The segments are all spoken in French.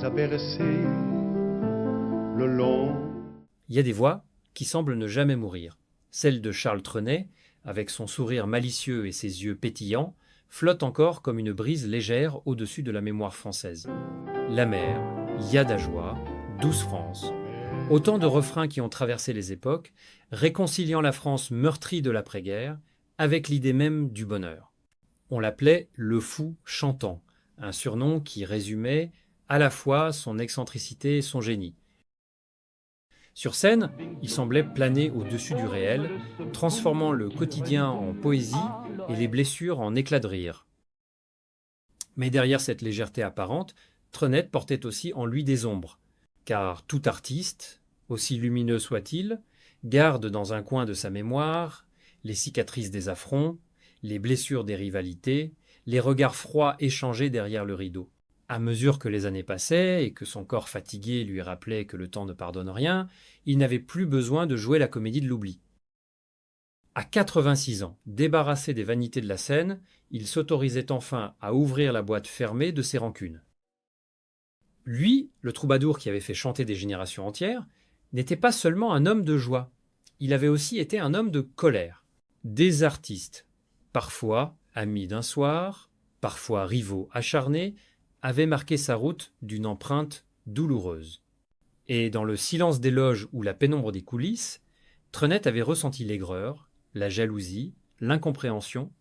a bercé le long. Il y a des voix qui semblent ne jamais mourir. Celle de Charles Trenet, avec son sourire malicieux et ses yeux pétillants, flotte encore comme une brise légère au-dessus de la mémoire française. La mer, Yadajoie, Douce France, autant de refrains qui ont traversé les époques, réconciliant la France meurtrie de l'après-guerre avec l'idée même du bonheur. On l'appelait le fou chantant, un surnom qui résumait à la fois son excentricité et son génie. Sur scène, il semblait planer au-dessus du réel, transformant le quotidien en poésie et les blessures en éclats de rire. Mais derrière cette légèreté apparente, Trenet portait aussi en lui des ombres, car tout artiste, aussi lumineux soit-il, garde dans un coin de sa mémoire les cicatrices des affronts, les blessures des rivalités, les regards froids échangés derrière le rideau. À mesure que les années passaient et que son corps fatigué lui rappelait que le temps ne pardonne rien, il n'avait plus besoin de jouer la comédie de l'oubli. À 86 ans, débarrassé des vanités de la scène, il s'autorisait enfin à ouvrir la boîte fermée de ses rancunes. Lui, le troubadour qui avait fait chanter des générations entières, n'était pas seulement un homme de joie, il avait aussi été un homme de colère. Des artistes, parfois amis d'un soir, parfois rivaux acharnés, avaient marqué sa route d'une empreinte douloureuse. Et dans le silence des loges ou la pénombre des coulisses, Trenet avait ressenti l'aigreur, la jalousie, l'incompréhension.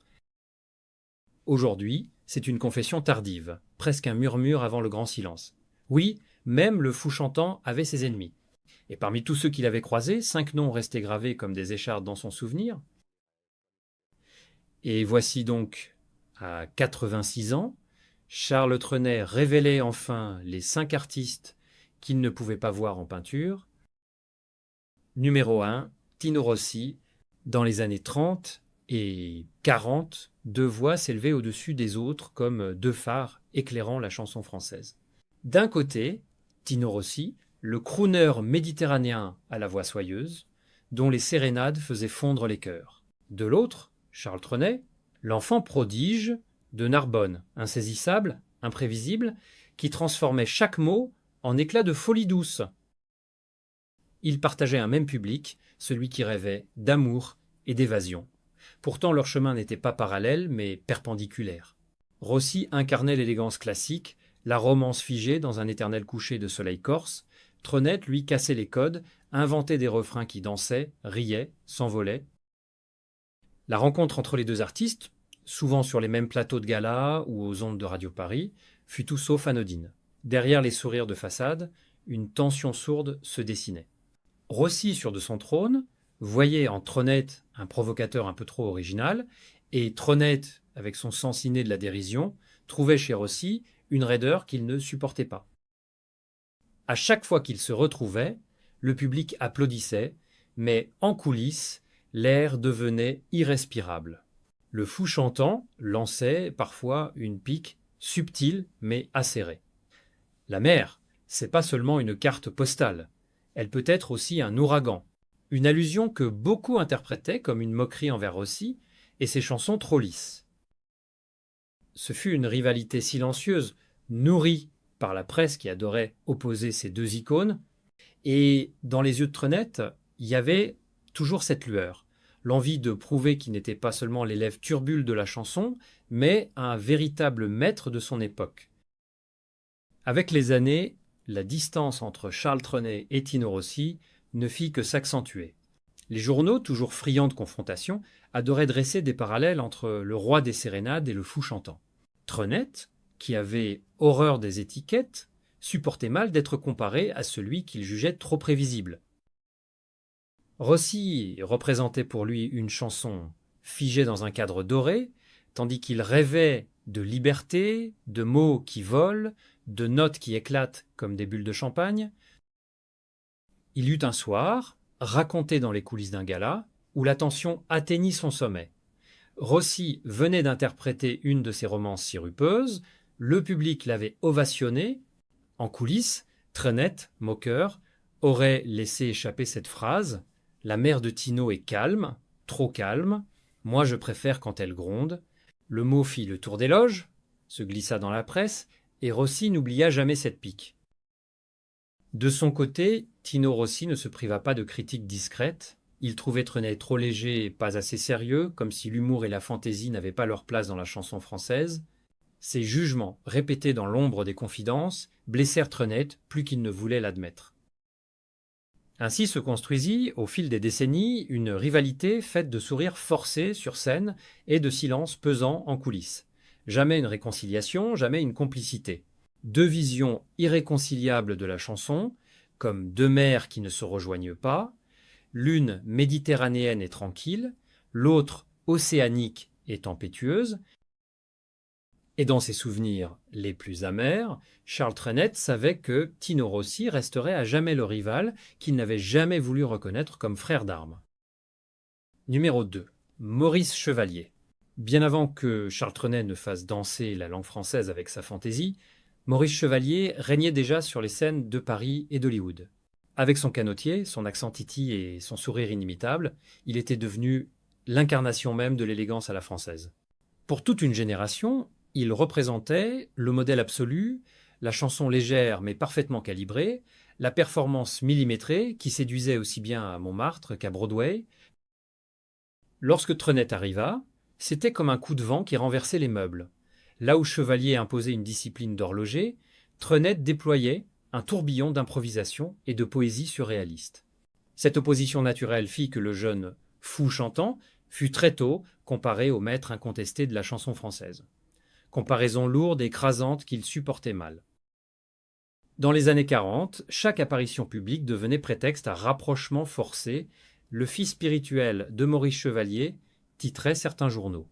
Aujourd'hui, c'est une confession tardive, presque un murmure avant le grand silence. Oui, même le fou chantant avait ses ennemis. Et parmi tous ceux qu'il avait croisés, 5 noms restaient gravés comme des échardes dans son souvenir. Et voici donc, à 86 ans, Charles Trenet révélait enfin les 5 artistes qu'il ne pouvait pas voir en peinture. Numéro 1, Tino Rossi. Dans les années 30 et 40, 2 voix s'élevaient au-dessus des autres comme 2 phares éclairant la chanson française. D'un côté, Tino Rossi, le crooner méditerranéen à la voix soyeuse, dont les sérénades faisaient fondre les cœurs. De l'autre, Charles Trenet, l'enfant prodige de Narbonne, insaisissable, imprévisible, qui transformait chaque mot en éclat de folie douce. Ils partageaient un même public, celui qui rêvait d'amour et d'évasion. Pourtant, leur chemin n'était pas parallèle, mais perpendiculaire. Rossi incarnait l'élégance classique, la romance figée dans un éternel coucher de soleil corse. Trenet, lui, cassait les codes, inventait des refrains qui dansaient, riaient, s'envolaient. La rencontre entre les deux artistes, souvent sur les mêmes plateaux de gala ou aux ondes de Radio Paris, fut tout sauf anodine. Derrière les sourires de façade, une tension sourde se dessinait. Rossi, sûr de son trône, voyait en Trenet un provocateur un peu trop original, et Trenet, avec son sens inné de la dérision, trouvait chez Rossi une raideur qu'il ne supportait pas. À chaque fois qu'ils se retrouvaient, le public applaudissait, mais en coulisses, l'air devenait irrespirable. Le fou chantant lançait parfois une pique subtile mais acérée. La mer, c'est pas seulement une carte postale, elle peut être aussi un ouragan, une allusion que beaucoup interprétaient comme une moquerie envers Rossi et ses chansons trop lisses. Ce fut une rivalité silencieuse, nourrie par la presse qui adorait opposer ces deux icônes, et dans les yeux de Trenet, il y avait toujours cette lueur, l'envie de prouver qu'il n'était pas seulement l'élève turbule de la chanson, mais un véritable maître de son époque. Avec les années, la distance entre Charles Trenet et Tino Rossi ne fit que s'accentuer. Les journaux, toujours friands de confrontation, adoraient dresser des parallèles entre le roi des sérénades et le fou chantant. Trenet, qui avait horreur des étiquettes, supportait mal d'être comparé à celui qu'il jugeait trop prévisible. Rossi représentait pour lui une chanson figée dans un cadre doré, tandis qu'il rêvait de liberté, de mots qui volent, de notes qui éclatent comme des bulles de champagne. Il y eut un soir, raconté dans les coulisses d'un gala, où la tension atteignit son sommet. Rossi venait d'interpréter une de ses romances sirupeuses, le public l'avait ovationné. En coulisses, Trenet, moqueur, aurait laissé échapper cette phrase « La mère de Tino est calme, trop calme, moi je préfère quand elle gronde ». Le mot fit le tour des loges, se glissa dans la presse, et Rossi n'oublia jamais cette pique. De son côté, Tino Rossi ne se priva pas de critiques discrètes. Il trouvait Trenet trop léger et pas assez sérieux, comme si l'humour et la fantaisie n'avaient pas leur place dans la chanson française. Ces jugements, répétés dans l'ombre des confidences, blessèrent Trenet plus qu'il ne voulait l'admettre. Ainsi se construisit, au fil des décennies, une rivalité faite de sourires forcés sur scène et de silences pesants en coulisses. Jamais une réconciliation, jamais une complicité. Deux visions irréconciliables de la chanson, comme deux mers qui ne se rejoignent pas, l'une méditerranéenne et tranquille, l'autre océanique et tempétueuse. Et dans ses souvenirs les plus amers, Charles Trenet savait que Tino Rossi resterait à jamais le rival qu'il n'avait jamais voulu reconnaître comme frère d'armes. Numéro 2. Maurice Chevalier. Bien avant que Charles Trenet ne fasse danser la langue française avec sa fantaisie, Maurice Chevalier régnait déjà sur les scènes de Paris et d'Hollywood. Avec son canotier, son accent titi et son sourire inimitable, il était devenu l'incarnation même de l'élégance à la française. Pour toute une génération, il représentait le modèle absolu, la chanson légère mais parfaitement calibrée, la performance millimétrée qui séduisait aussi bien à Montmartre qu'à Broadway. Lorsque Trenet arriva, c'était comme un coup de vent qui renversait les meubles. Là où Chevalier imposait une discipline d'horloger, Trenet déployait un tourbillon d'improvisation et de poésie surréaliste. Cette opposition naturelle fit que le jeune fou chantant fut très tôt comparé au maître incontesté de la chanson française. Comparaison lourde et écrasante qu'il supportait mal. Dans les années 40, chaque apparition publique devenait prétexte à rapprochement forcé. Le fils spirituel de Maurice Chevalier titrait certains journaux.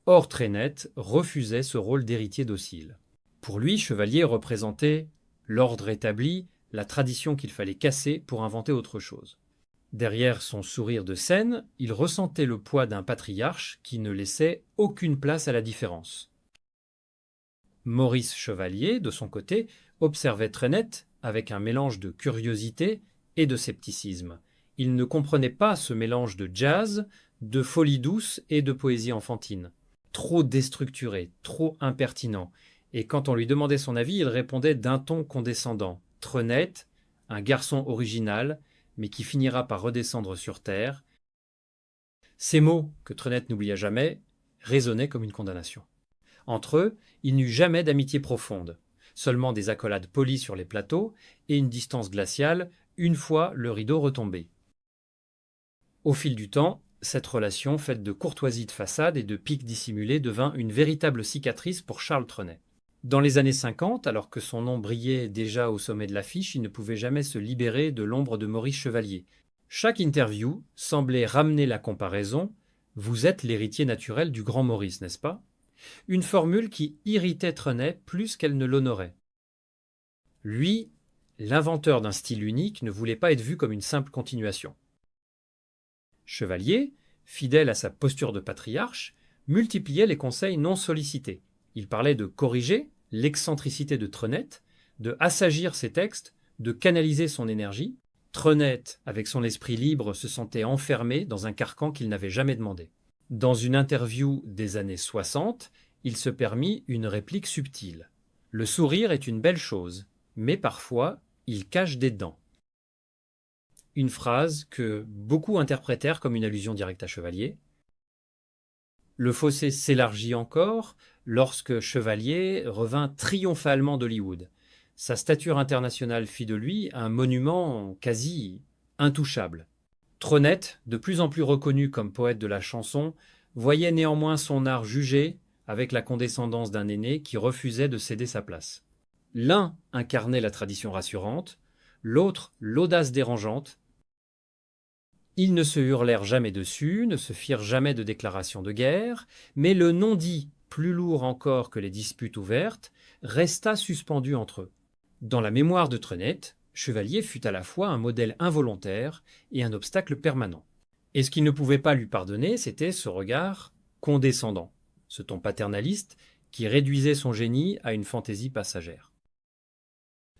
Or, Trenet refusait ce rôle d'héritier docile. Pour lui, Chevalier représentait l'ordre établi, la tradition qu'il fallait casser pour inventer autre chose. Derrière son sourire de scène, il ressentait le poids d'un patriarche qui ne laissait aucune place à la différence. Maurice Chevalier, de son côté, observait Trenet avec un mélange de curiosité et de scepticisme. Il ne comprenait pas ce mélange de jazz, de folie douce et de poésie enfantine. Trop déstructuré, trop impertinent. Et quand on lui demandait son avis, il répondait d'un ton condescendant. Trenet, un garçon original, mais qui finira par redescendre sur terre. Ces mots, que Trenet n'oublia jamais, résonnaient comme une condamnation. Entre eux, il n'y eut jamais d'amitié profonde, seulement des accolades polies sur les plateaux et une distance glaciale une fois le rideau retombé. Au fil du temps, cette relation faite de courtoisie de façade et de piques dissimulées devint une véritable cicatrice pour Charles Trenet. Dans les années 50, alors que son nom brillait déjà au sommet de l'affiche, il ne pouvait jamais se libérer de l'ombre de Maurice Chevalier. Chaque interview semblait ramener la comparaison « Vous êtes l'héritier naturel du grand Maurice, n'est-ce pas ?» Une formule qui irritait Trenet plus qu'elle ne l'honorait. Lui, l'inventeur d'un style unique, ne voulait pas être vu comme une simple continuation. Chevalier, fidèle à sa posture de patriarche, multipliait les conseils non sollicités. Il parlait de corriger l'excentricité de Trenet, de assagir ses textes, de canaliser son énergie. Trenet, avec son esprit libre, se sentait enfermé dans un carcan qu'il n'avait jamais demandé. Dans une interview des années 60, il se permit une réplique subtile. « Le sourire est une belle chose, mais parfois, il cache des dents. » Une phrase que beaucoup interprétèrent comme une allusion directe à Chevalier. Le fossé s'élargit encore lorsque Chevalier revint triomphalement d'Hollywood. Sa stature internationale fit de lui un monument quasi intouchable. Trenet, de plus en plus reconnu comme poète de la chanson, voyait néanmoins son art jugé avec la condescendance d'un aîné qui refusait de céder sa place. L'un incarnait la tradition rassurante, l'autre l'audace dérangeante. Ils ne se hurlèrent jamais dessus, ne se firent jamais de déclaration de guerre, mais le non-dit, plus lourd encore que les disputes ouvertes, resta suspendu entre eux. Dans la mémoire de Trenet, Chevalier fut à la fois un modèle involontaire et un obstacle permanent. Et ce qu'il ne pouvait pas lui pardonner, c'était ce regard condescendant, ce ton paternaliste qui réduisait son génie à une fantaisie passagère.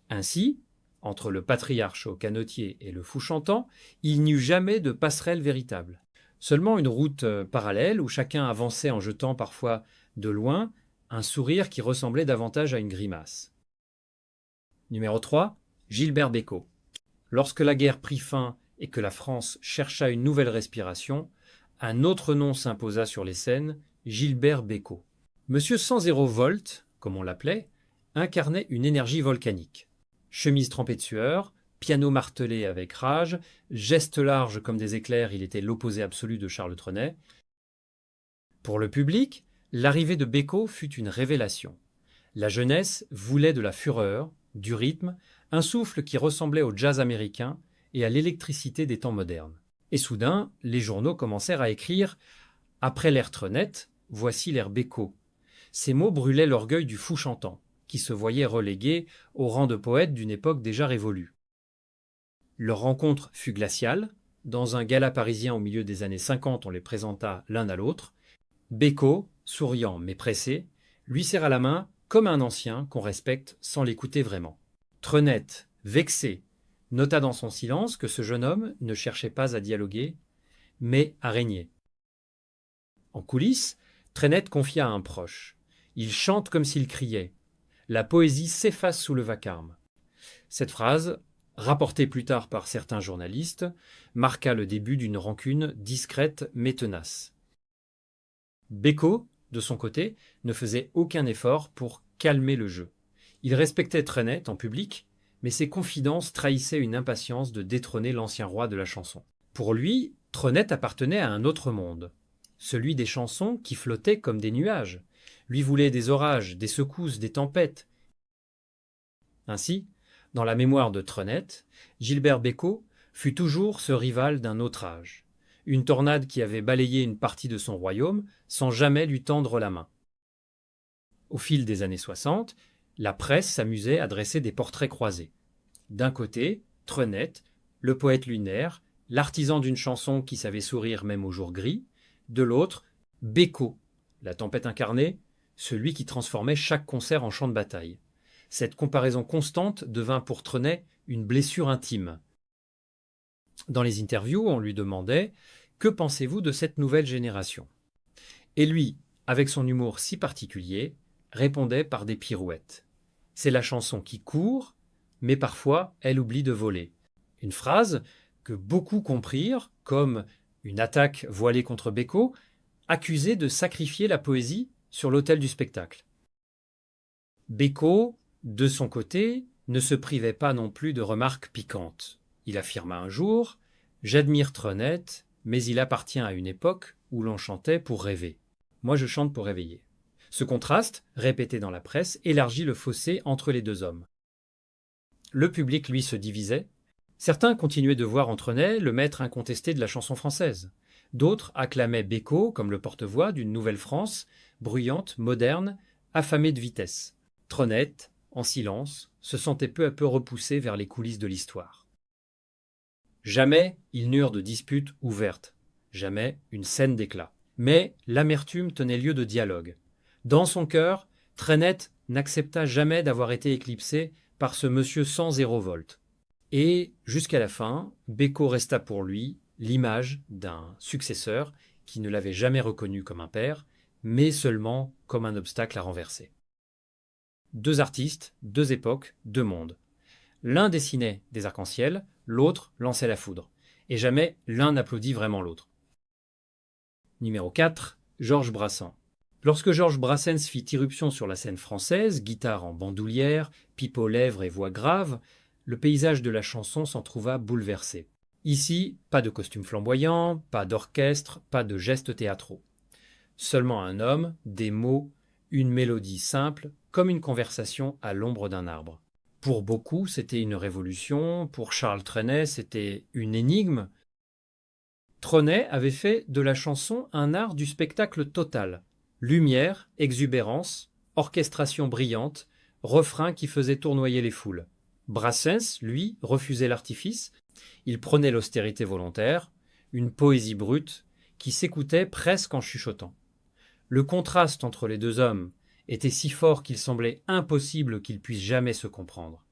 Ainsi, entre le patriarche au canotier et le fou chantant, il n'y eut jamais de passerelle véritable. Seulement une route parallèle où chacun avançait en jetant parfois de loin un sourire qui ressemblait davantage à une grimace. Numéro 3. Gilbert Bécaud. Lorsque la guerre prit fin et que la France chercha une nouvelle respiration, un autre nom s'imposa sur les scènes, Gilbert Bécaud. Monsieur 100 volt, comme on l'appelait, incarnait une énergie volcanique. Chemise trempée de sueur, piano martelé avec rage, gestes larges comme des éclairs, il était l'opposé absolu de Charles Trenet. Pour le public, l'arrivée de Bécaud fut une révélation. La jeunesse voulait de la fureur, du rythme, un souffle qui ressemblait au jazz américain et à l'électricité des temps modernes. Et soudain, les journaux commencèrent à écrire « Après l'ère Trenet, voici l'ère Bécaud ». Ces mots brûlaient l'orgueil du fou chantant, qui se voyait relégué au rang de poète d'une époque déjà révolue. Leur rencontre fut glaciale. Dans un gala parisien au milieu des années 50, on les présenta l'un à l'autre. Bécaud, souriant mais pressé, lui serra la main comme un ancien qu'on respecte sans l'écouter vraiment. Trenet, vexé, nota dans son silence que ce jeune homme ne cherchait pas à dialoguer, mais à régner. En coulisses, Trenet confia à un proche. Il chante comme s'il criait. La poésie s'efface sous le vacarme. Cette phrase, rapportée plus tard par certains journalistes, marqua le début d'une rancune discrète mais tenace. Bécaud, de son côté, ne faisait aucun effort pour calmer le jeu. Il respectait Trenet en public, mais ses confidences trahissaient une impatience de détrôner l'ancien roi de la chanson. Pour lui, Trenet appartenait à un autre monde, celui des chansons qui flottaient comme des nuages. Lui voulait des orages, des secousses, des tempêtes. Ainsi, dans la mémoire de Trenet, Gilbert Bécaud fut toujours ce rival d'un autre âge, une tornade qui avait balayé une partie de son royaume sans jamais lui tendre la main. Au fil des années 60, la presse s'amusait à dresser des portraits croisés. D'un côté, Trenet, le poète lunaire, l'artisan d'une chanson qui savait sourire même au jour gris. De l'autre, Bécaud, la tempête incarnée, celui qui transformait chaque concert en champ de bataille. Cette comparaison constante devint pour Trenet une blessure intime. Dans les interviews, on lui demandait « Que pensez-vous de cette nouvelle génération ?» Et lui, avec son humour si particulier, répondait par des pirouettes. C'est la chanson qui court, mais parfois elle oublie de voler. Une phrase que beaucoup comprirent comme une attaque voilée contre Bécaud, accusé de sacrifier la poésie sur l'autel du spectacle. Bécaud, de son côté, ne se privait pas non plus de remarques piquantes. Il affirma un jour « J'admire Trenet, mais il appartient à une époque où l'on chantait pour rêver. Moi je chante pour réveiller. » Ce contraste, répété dans la presse, élargit le fossé entre les deux hommes. Le public, lui, se divisait. Certains continuaient de voir en Trenet le maître incontesté de la chanson française. D'autres acclamaient Bécaud comme le porte-voix d'une nouvelle France, bruyante, moderne, affamée de vitesse. Trenet, en silence, se sentait peu à peu repoussé vers les coulisses de l'histoire. Jamais ils n'eurent de dispute ouverte, jamais une scène d'éclat. Mais l'amertume tenait lieu de dialogue. Dans son cœur, Trenet n'accepta jamais d'avoir été éclipsé par ce monsieur 100 volt. Et, jusqu'à la fin, Bécaud resta pour lui l'image d'un successeur qui ne l'avait jamais reconnu comme un père, mais seulement comme un obstacle à renverser. Deux artistes, deux époques, deux mondes. L'un dessinait des arcs-en-ciel, l'autre lançait la foudre. Et jamais l'un n'applaudit vraiment l'autre. Numéro 4, Georges Brassens. Lorsque Georges Brassens fit irruption sur la scène française, guitare en bandoulière, pipe aux lèvres et voix grave, le paysage de la chanson s'en trouva bouleversé. Ici, pas de costumes flamboyants, pas d'orchestre, pas de gestes théâtraux. Seulement un homme, des mots, une mélodie simple, comme une conversation à l'ombre d'un arbre. Pour beaucoup, c'était une révolution, pour Charles Trenet, c'était une énigme. Trenet avait fait de la chanson un art du spectacle total. Lumière, exubérance, orchestration brillante, refrain qui faisait tournoyer les foules. Brassens, lui, refusait l'artifice. Il prenait l'austérité volontaire, une poésie brute qui s'écoutait presque en chuchotant. Le contraste entre les deux hommes était si fort qu'il semblait impossible qu'ils puissent jamais se comprendre.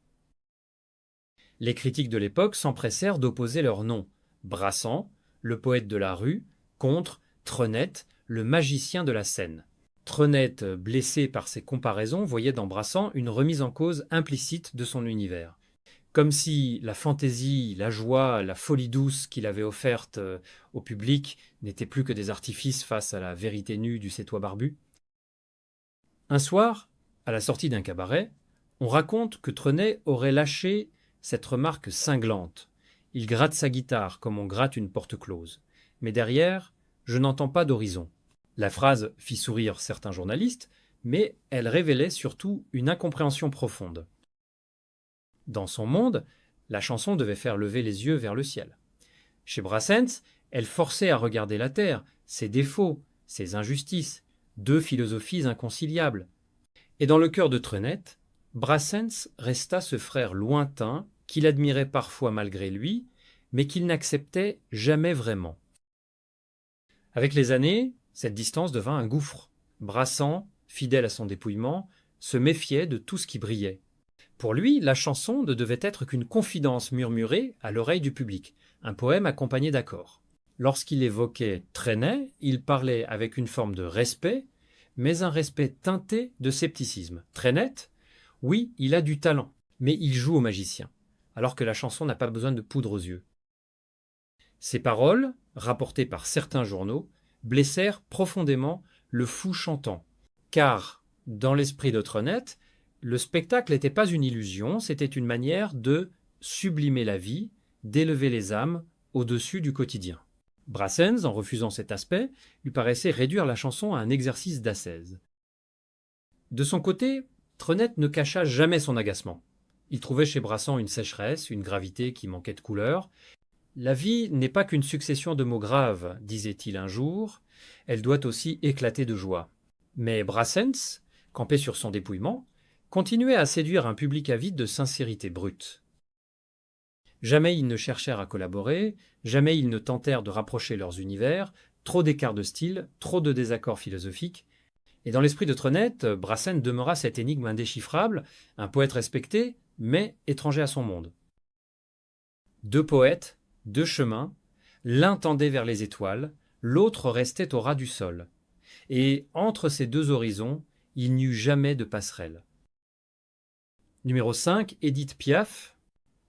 Les critiques de l'époque s'empressèrent d'opposer leurs noms. Brassens, le poète de la rue, contre Trenet, le magicien de la scène. Trenet, blessé par ces comparaisons, voyait dans Brassens une remise en cause implicite de son univers. comme si la fantaisie, la joie, la folie douce qu'il avait offerte au public n'étaient plus que des artifices face à la vérité nue du Sétois barbu. Un soir, à la sortie d'un cabaret, on raconte que Trenet aurait lâché cette remarque cinglante. Il gratte sa guitare comme on gratte une porte close. Mais derrière, je n'entends pas d'horizon. La phrase fit sourire certains journalistes, mais elle révélait surtout une incompréhension profonde. Dans son monde, la chanson devait faire lever les yeux vers le ciel. Chez Brassens, elle forçait à regarder la terre, ses défauts, ses injustices, deux philosophies inconciliables. Et dans le cœur de Trenet, Brassens resta ce frère lointain qu'il admirait parfois malgré lui, mais qu'il n'acceptait jamais vraiment. Avec les années, cette distance devint un gouffre. Brassens, fidèle à son dépouillement, se méfiait de tout ce qui brillait. Pour lui, la chanson ne devait être qu'une confidence murmurée à l'oreille du public, un poème accompagné d'accords. Lorsqu'il évoquait Trenet, il parlait avec une forme de respect, mais un respect teinté de scepticisme. Trenet, oui, il a du talent, mais il joue au magicien, alors que la chanson n'a pas besoin de poudre aux yeux. Ces paroles, rapportées par certains journaux, blessèrent profondément le fou chantant, car, dans l'esprit de Trenet, le spectacle n'était pas une illusion, c'était une manière de sublimer la vie, d'élever les âmes au-dessus du quotidien. Brassens, en refusant cet aspect, lui paraissait réduire la chanson à un exercice d'ascèse. De son côté, Trenet ne cacha jamais son agacement. Il trouvait chez Brassens une sécheresse, une gravité qui manquait de couleur. La vie n'est pas qu'une succession de mots graves, disait-il un jour, elle doit aussi éclater de joie. Mais Brassens, campé sur son dépouillement, continuait à séduire un public avide de sincérité brute. Jamais ils ne cherchèrent à collaborer, jamais ils ne tentèrent de rapprocher leurs univers, trop d'écart de style, trop de désaccords philosophiques. Et dans l'esprit de Trenet, Brassens demeura cette énigme indéchiffrable, un poète respecté, mais étranger à son monde. Deux poètes, deux chemins, l'un tendait vers les étoiles, l'autre restait au ras du sol. Et entre ces deux horizons, il n'y eut jamais de passerelle. Numéro 5, Édith Piaf.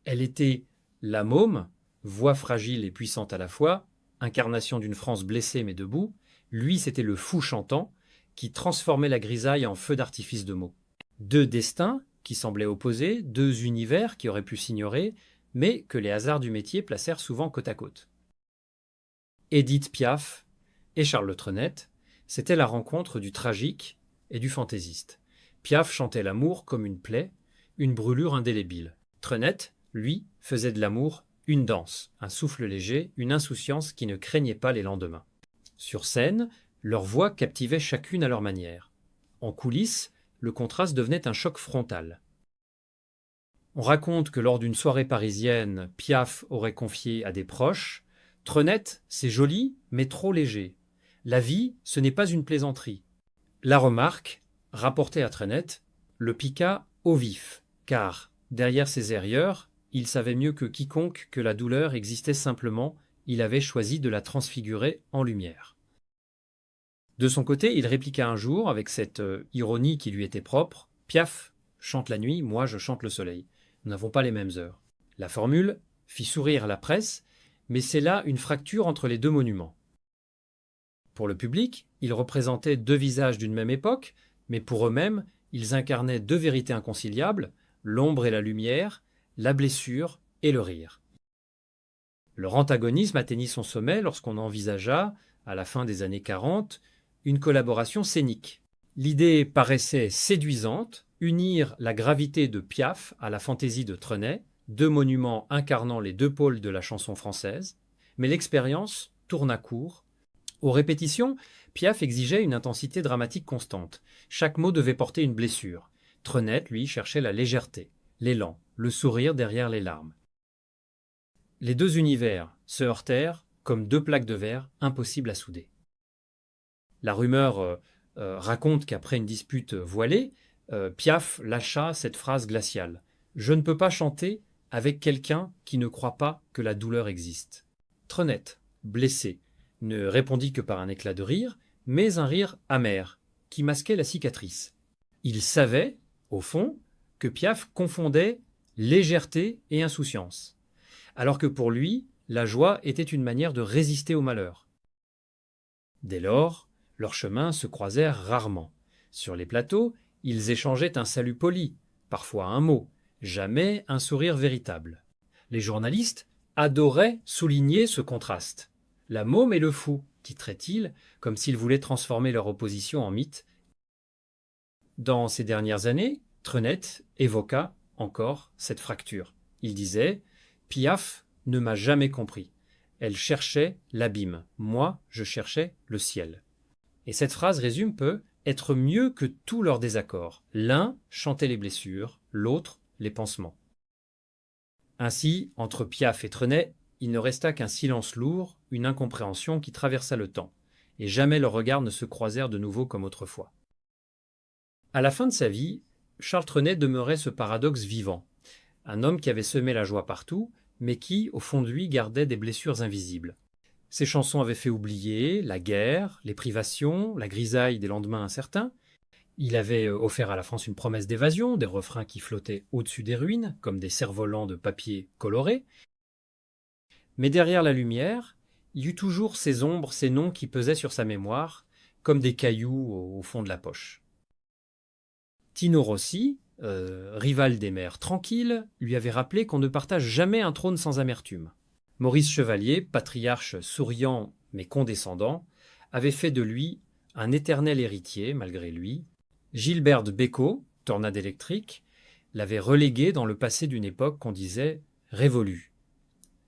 Elle était la môme, voix fragile et puissante à la fois, incarnation d'une France blessée mais debout. Lui, c'était le fou chantant qui transformait la grisaille en feu d'artifice de mots. Deux destins qui semblaient opposés, deux univers qui auraient pu s'ignorer, mais que les hasards du métier placèrent souvent côte à côte. Édith Piaf et Charles Trenet, c'était la rencontre du tragique et du fantaisiste. Piaf chantait l'amour comme une plaie, une brûlure indélébile. Trenet, lui, faisait de l'amour une danse, un souffle léger, une insouciance qui ne craignait pas les lendemains. Sur scène, leurs voix captivaient chacune à leur manière. En coulisses, le contraste devenait un choc frontal. On raconte que lors d'une soirée parisienne, Piaf aurait confié à des proches « Trenet, c'est joli, mais trop léger. La vie, ce n'est pas une plaisanterie. » La remarque, rapportée à Trenet, le piqua au vif, car, derrière ses erreurs, il savait mieux que quiconque que la douleur existait simplement, il avait choisi de la transfigurer en lumière. De son côté, il répliqua un jour, avec cette ironie qui lui était propre, « Piaf chante la nuit, moi je chante le soleil. Nous n'avons pas les mêmes heures. » La formule fit sourire la presse, mais c'est là une fracture entre les deux monuments. Pour le public, ils représentaient deux visages d'une même époque, mais pour eux-mêmes, ils incarnaient deux vérités inconciliables, l'ombre et la lumière, la blessure et le rire. Leur antagonisme atteignit son sommet lorsqu'on envisagea, à la fin des années 40, une collaboration scénique. L'idée paraissait séduisante, unir la gravité de Piaf à la fantaisie de Trenet, deux monuments incarnant les deux pôles de la chanson française, mais l'expérience tourna court. Aux répétitions, Piaf exigeait une intensité dramatique constante. Chaque mot devait porter une blessure. Trenet, lui, cherchait la légèreté, l'élan, le sourire derrière les larmes. Les deux univers se heurtèrent comme deux plaques de verre impossibles à souder. La rumeur raconte qu'après une dispute voilée, Piaf lâcha cette phrase glaciale. « Je ne peux pas chanter avec quelqu'un qui ne croit pas que la douleur existe. » Trenet, blessé, ne répondit que par un éclat de rire, mais un rire amer, qui masquait la cicatrice. Il savait, au fond, que Piaf confondait légèreté et insouciance, alors que pour lui, la joie était une manière de résister au malheur. Dès lors, leurs chemins se croisèrent rarement. Sur les plateaux, ils échangeaient un salut poli, parfois un mot, jamais un sourire véritable. Les journalistes adoraient souligner ce contraste. La môme et le fou, titraient-ils, comme s'ils voulaient transformer leur opposition en mythe. Dans ces dernières années, Trenet évoqua encore cette fracture. Il disait « Piaf ne m'a jamais compris. Elle cherchait l'abîme. Moi, je cherchais le ciel. » Et cette phrase résume peu être mieux que tous leurs désaccords. L'un chantait les blessures, l'autre les pansements. Ainsi, entre Piaf et Trenet, il ne resta qu'un silence lourd, une incompréhension qui traversa le temps, et jamais leurs regards ne se croisèrent de nouveau comme autrefois. À la fin de sa vie, Charles Trenet demeurait ce paradoxe vivant, un homme qui avait semé la joie partout, mais qui, au fond de lui, gardait des blessures invisibles. Ses chansons avaient fait oublier la guerre, les privations, la grisaille des lendemains incertains. Il avait offert à la France une promesse d'évasion, des refrains qui flottaient au-dessus des ruines, comme des cerfs-volants de papier coloré. Mais derrière la lumière, il y eut toujours ces ombres, ces noms qui pesaient sur sa mémoire, comme des cailloux au fond de la poche. Tino Rossi, rival des mers tranquilles, lui avait rappelé qu'on ne partage jamais un trône sans amertume. Maurice Chevalier, patriarche souriant mais condescendant, avait fait de lui un éternel héritier malgré lui. Gilbert Bécaud, tornade électrique, l'avait relégué dans le passé d'une époque qu'on disait révolue.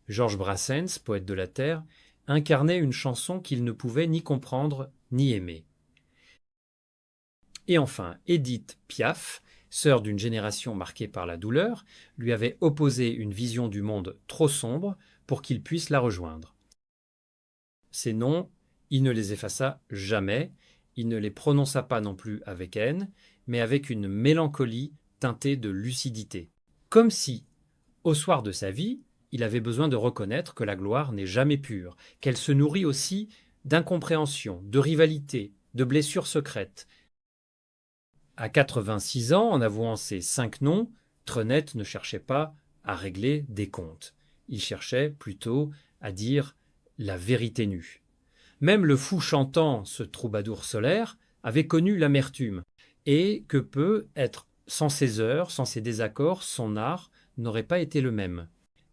Georges Brassens, poète de la Terre, incarnait une chanson qu'il ne pouvait ni comprendre ni aimer. Et enfin, Édith Piaf, sœur d'une génération marquée par la douleur, lui avait opposé une vision du monde trop sombre pour qu'il puisse la rejoindre. Ces noms, il ne les effaça jamais, il ne les prononça pas non plus avec haine, mais avec une mélancolie teintée de lucidité. Comme si, au soir de sa vie, il avait besoin de reconnaître que la gloire n'est jamais pure, qu'elle se nourrit aussi d'incompréhension, de rivalité, de blessures secrètes. À 86 ans, en avouant ces 5 noms, Trenet ne cherchait pas à régler des comptes. Il cherchait plutôt à dire la vérité nue. Même le fou chantant, ce troubadour solaire, avait connu l'amertume, et que peut être sans ses heures, sans ses désaccords, son art n'aurait pas été le même.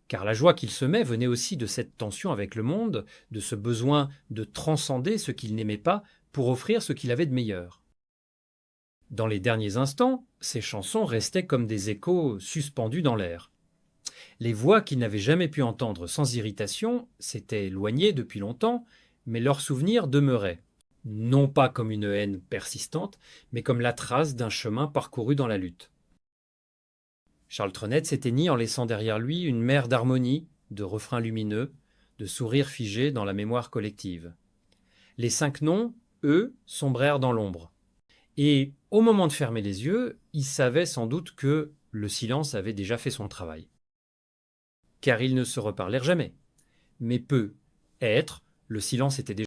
Car la joie qu'il semait venait aussi de cette tension avec le monde, de ce besoin de transcender ce qu'il n'aimait pas pour offrir ce qu'il avait de meilleur. Dans les derniers instants, ces chansons restaient comme des échos suspendus dans l'air. Les voix qu'il n'avait jamais pu entendre sans irritation s'étaient éloignées depuis longtemps, mais leurs souvenirs demeuraient, non pas comme une haine persistante, mais comme la trace d'un chemin parcouru dans la lutte. Charles Trenet s'éteignit en laissant derrière lui une mer d'harmonie, de refrains lumineux, de sourires figés dans la mémoire collective. Les 5 noms, eux, sombrèrent dans l'ombre. Et au moment de fermer les yeux, il savait sans doute que le silence avait déjà fait son travail. Car ils ne se reparlèrent jamais. Mais peu être, le silence était déjà